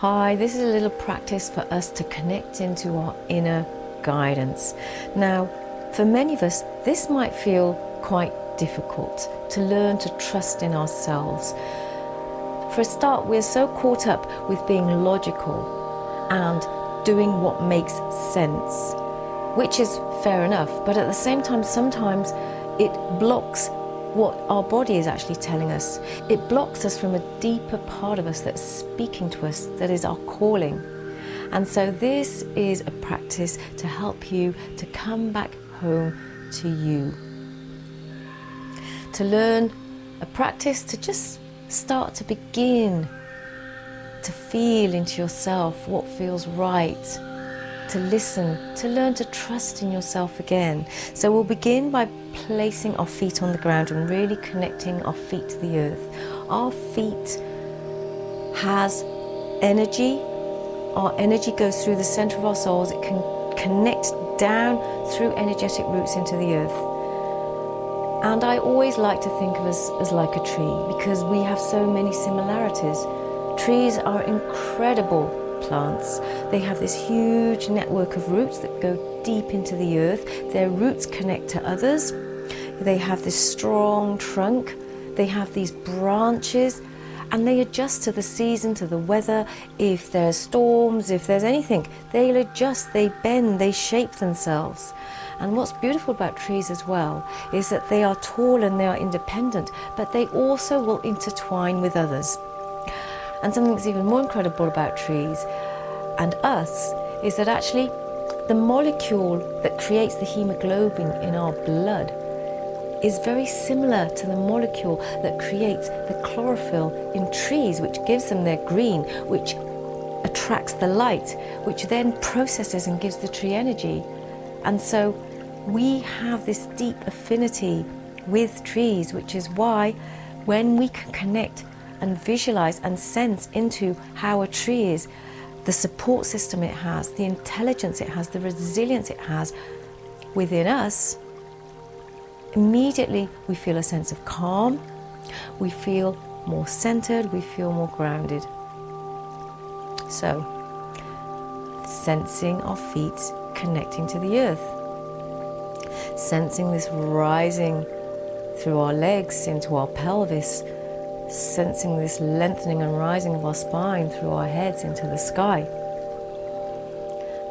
Hi, this is a little practice for us to connect into our inner guidance. Now, for many of us, this might feel quite difficult to learn to trust in ourselves. For a start, we're so caught up with being logical and doing what makes sense, which is fair enough, but at the same time, sometimes it blocks what our body is actually telling us. It blocks us from a deeper part of us that's speaking to us, that is our calling. And so this is a practice to help you to come back home to you. To learn a practice to just start to begin to feel into yourself what feels right, to listen, to learn to trust in yourself again. So we'll begin by placing our feet on the ground and really connecting our feet to the earth. Our feet has energy. Our energy goes through the center of our souls. It can connect down through energetic roots into the earth. And I always like to think of us as like a tree because we have so many similarities. Trees are incredible plants. They have this huge network of roots that go deep into the earth. Their roots connect to others. They have this strong trunk. They have these branches, and they adjust to the season, to the weather. If there's storms, if there's anything, they'll adjust, they bend, they shape themselves. And what's beautiful about trees as well is that they are tall and they are independent, but they also will intertwine with others. And something that's even more incredible about trees and us is that actually the molecule that creates the hemoglobin in our blood is very similar to the molecule that creates the chlorophyll in trees, which gives them their green, which attracts the light, which then processes and gives the tree energy. And so we have this deep affinity with trees, which is why when we can connect and visualize and sense into how a tree is, the support system it has, the intelligence it has, the resilience it has within us, immediately we feel a sense of calm, we feel more centered, we feel more grounded. So, sensing our feet connecting to the earth, sensing this rising through our legs into our pelvis, sensing this lengthening and rising of our spine through our heads into the sky.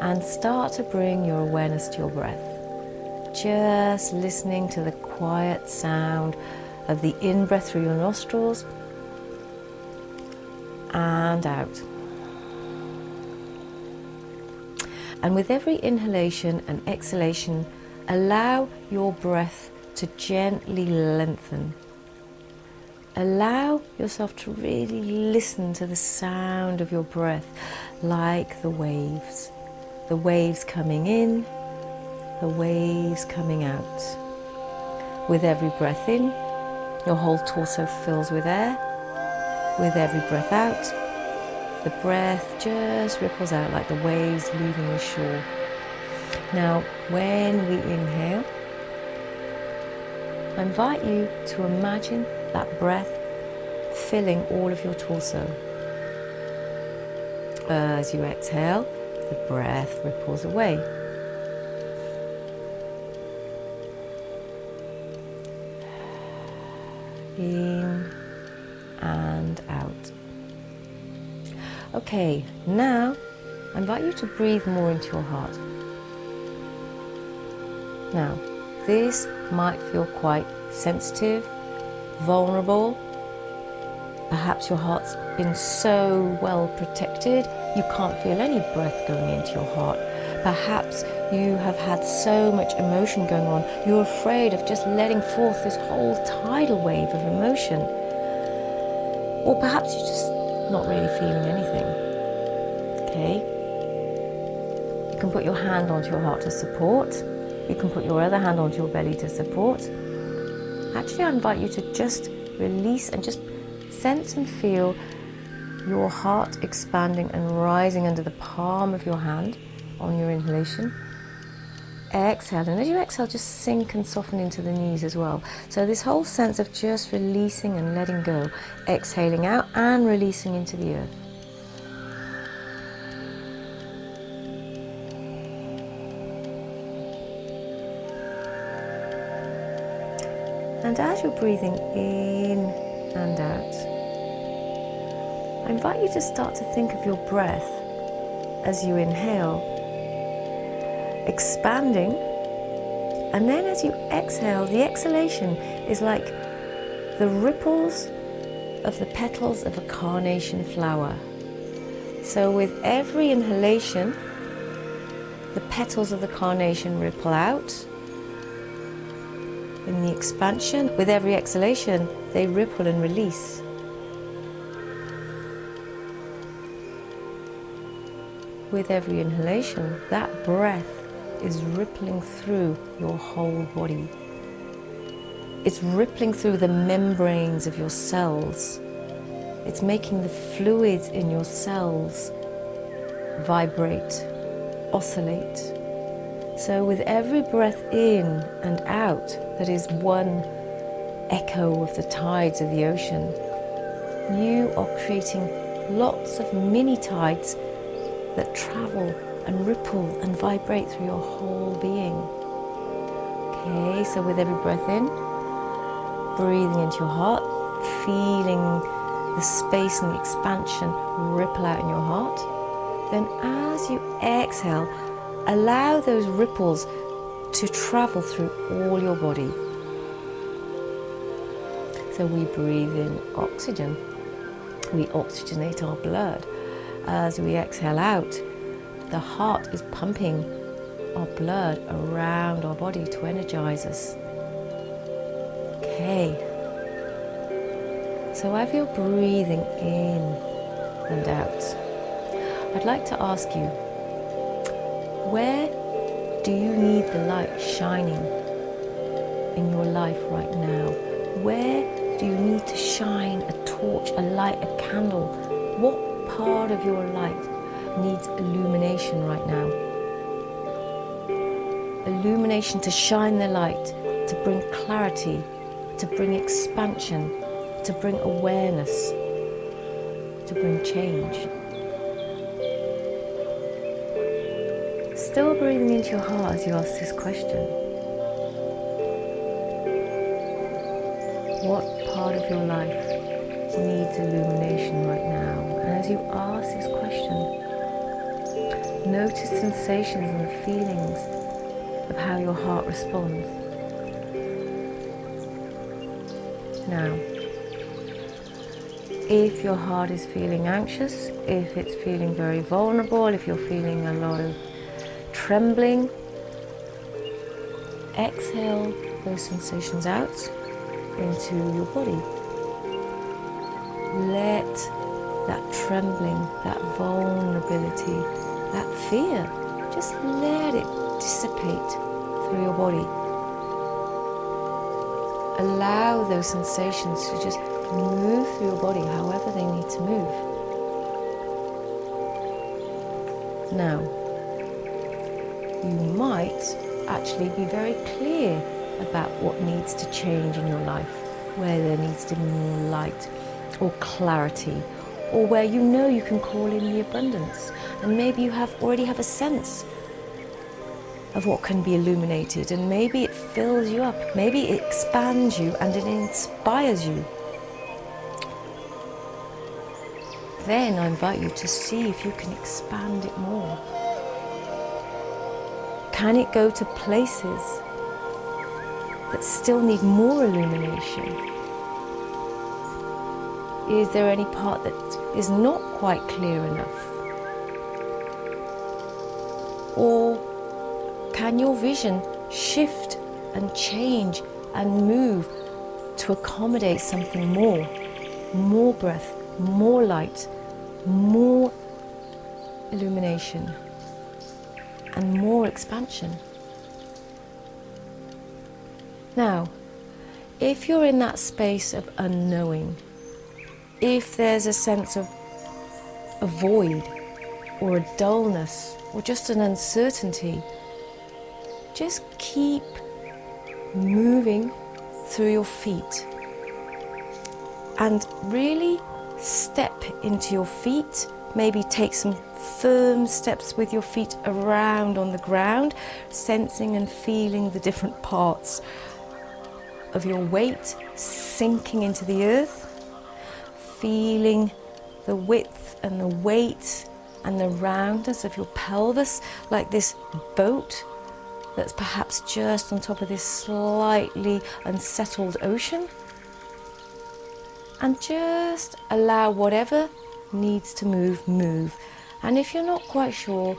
And start to bring your awareness to your breath. Just listening to the quiet sound of the in-breath through your nostrils and out. And with every inhalation and exhalation, allow your breath to gently lengthen. Allow yourself to really listen to the sound of your breath, like the waves coming in, the waves coming out. With every breath in, your whole torso fills with air. With every breath out, the breath just ripples out like the waves leaving the shore. Now, when we inhale, I invite you to imagine that breath filling all of your torso. As you exhale, the breath ripples away. In and out. Okay, now I invite you to breathe more into your heart. Now, this might feel quite sensitive, vulnerable. Perhaps your heart's been so well protected you can't feel any breath going into your heart. Perhaps you have had so much emotion going on, you're afraid of just letting forth this whole tidal wave of emotion. Or perhaps you're just not really feeling anything. Okay? You can put your hand onto your heart to support. You can put your other hand onto your belly to support. Actually, I invite you to just release and just sense and feel your heart expanding and rising under the palm of your hand on your inhalation. Exhale, and as you exhale, just sink and soften into the knees as well. So this whole sense of just releasing and letting go, exhaling out and releasing into the earth. And as you're breathing in and out, I invite you to start to think of your breath as you inhale, expanding, and then as you exhale, the exhalation is like the ripples of the petals of a carnation flower. So with every inhalation, the petals of the carnation ripple out. In the expansion, with every exhalation, they ripple and release. With every inhalation, that breath is rippling through your whole body. It's rippling through the membranes of your cells. It's making the fluids in your cells vibrate, oscillate. So with every breath in and out, that is one echo of the tides of the ocean, you are creating lots of mini tides that travel and ripple and vibrate through your whole being. Okay, so with every breath in, breathing into your heart, feeling the space and the expansion ripple out in your heart. Then as you exhale, allow those ripples to travel through all your body. So we breathe in oxygen. We oxygenate our blood. As we exhale out, the heart is pumping our blood around our body to energize us. Okay. So as you're breathing in and out, I'd like to ask you, where do you need the light shining in your life right now? Where do you need to shine a torch, a light, a candle? What part of your life needs illumination right now? Illumination to shine the light, to bring clarity, to bring expansion, to bring awareness, to bring change. Still breathing into your heart as you ask this question. What part of your life needs illumination right now? And as you ask this question, notice sensations and the feelings of how your heart responds. Now, if your heart is feeling anxious, if it's feeling very vulnerable, if you're feeling a lot of trembling, exhale those sensations out into your body. Let that trembling, that vulnerability, that fear, just let it dissipate through your body. Allow those sensations to just move through your body however they need to move. Now, you might actually be very clear about what needs to change in your life, where there needs to be more light or clarity, or where you know you can call in the abundance. And maybe you already have a sense of what can be illuminated, and maybe it fills you up, maybe it expands you and it inspires you. Then I invite you to see if you can expand it more. Can it go to places that still need more illumination? Is there any part that is not quite clear enough? Or can your vision shift and change and move to accommodate something more? More breath, more light, more illumination, and more expansion. Now, if you're in that space of unknowing, if there's a sense of a void or a dullness or just an uncertainty, just keep moving through your feet and really step into your feet. Maybe take some firm steps with your feet around on the ground, sensing and feeling the different parts of your weight sinking into the earth, feeling the width and the weight and the roundness of your pelvis, like this boat that's perhaps just on top of this slightly unsettled ocean. And just allow whatever needs to move, move. And if you're not quite sure,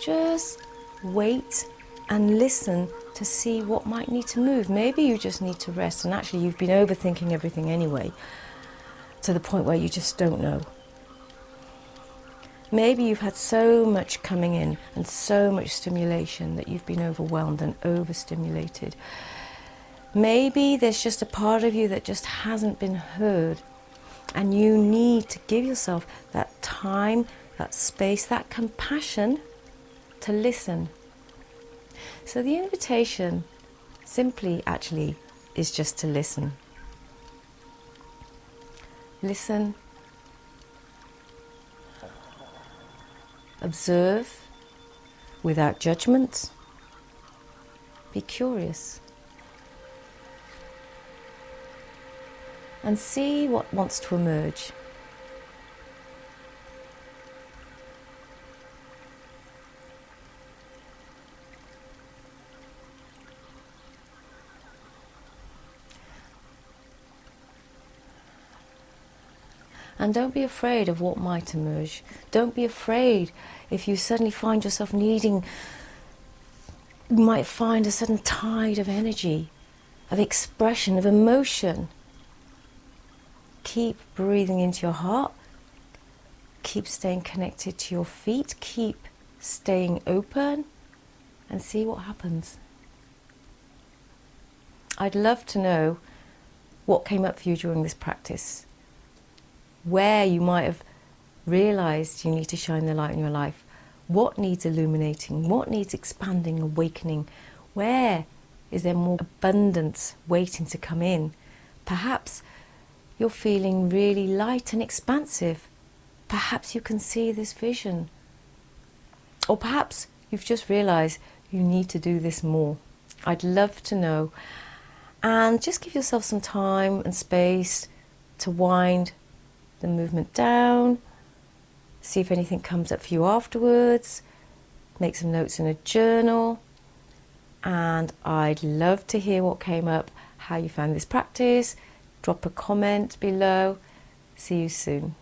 just wait and listen to see what might need to move. Maybe you just need to rest, and actually you've been overthinking everything anyway, to the point where you just don't know. Maybe you've had so much coming in and so much stimulation that you've been overwhelmed and overstimulated. Maybe there's just a part of you that just hasn't been heard, and you need to give yourself that time, that space, that compassion to listen. So the invitation simply actually is just to listen. Listen. Observe without judgment. Be curious. And see what wants to emerge. And don't be afraid of what might emerge. Don't be afraid if you suddenly find yourself needing, you might find a sudden tide of energy, of expression, of emotion. Keep breathing into your heart. Keep staying connected to your feet. Keep staying open and see what happens. I'd love to know what came up for you during this practice. Where you might have realized you need to shine the light in your life. What needs illuminating? What needs expanding, awakening? Where is there more abundance waiting to come in? Perhaps you're feeling really light and expansive. Perhaps you can see this vision. Or perhaps you've just realized you need to do this more. I'd love to know. And just give yourself some time and space to wind the movement down, see if anything comes up for you afterwards, make some notes in a journal, and I'd love to hear what came up, how you found this practice. Drop a comment below. See you soon.